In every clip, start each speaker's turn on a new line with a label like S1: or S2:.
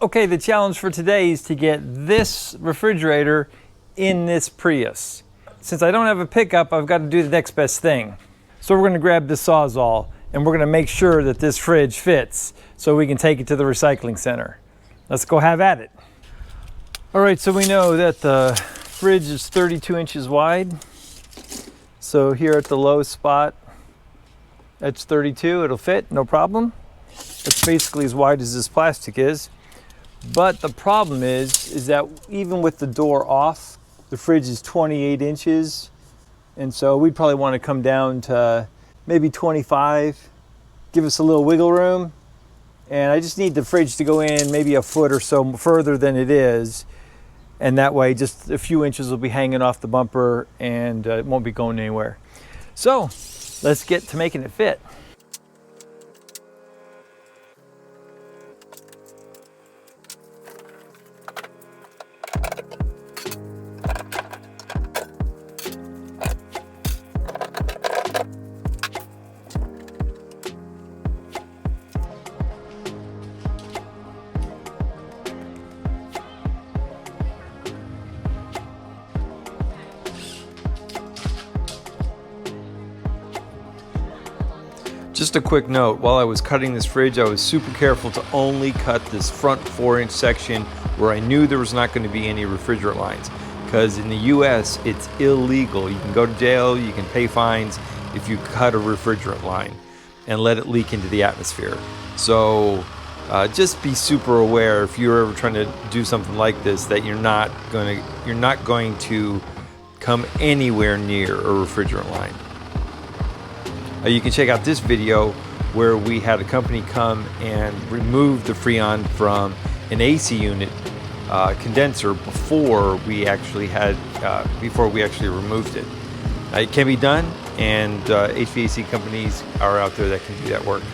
S1: Okay, the challenge for today is to get this refrigerator in this Prius. Since I don't have a pickup, I've got to do the next best thing. So we're going to grab this Sawzall and we're going to make sure that this fridge fits so we can take it to the recycling center. Let's go have at it. All right, so we know that the fridge is 32 inches wide. So here at the low spot, that's 32, it'll fit, no problem. It's basically as wide as this plastic is. But the problem is that even with the door off, the fridge is 28 inches. And so we'd probably want to come down to maybe 25, give us a little wiggle room. And I just need the fridge to go in maybe a foot or so further than it is. And that way just a few inches will be hanging off the bumper and it won't be going anywhere. So let's get to making it fit. Just a quick note, while I was cutting this fridge, I was super careful to only cut this front 4-inch section where I knew there was not going to be any refrigerant lines. Because in the US, it's illegal. You can go to jail, you can pay fines if you cut a refrigerant line and let it leak into the atmosphere. So just be super aware if you're ever trying to do something like this that you're not going to come anywhere near a refrigerant line. You can check out this video where we had a company come and remove the freon from an AC unit condenser before we actually removed it. It can be done, and HVAC companies are out there that can do that work.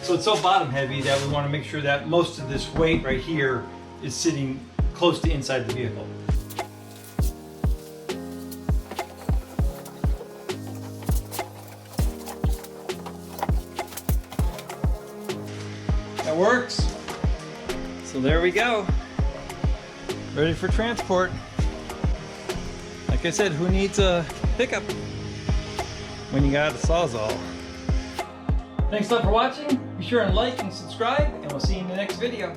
S1: So it's so bottom heavy that we want to make sure that most of this weight right here is sitting close to inside the vehicle. That works. So there we go. Ready for transport. Like I said, who needs a pickup when you got a Sawzall? Thanks a lot for watching. Be sure and like and subscribe, and we'll see you in the next video.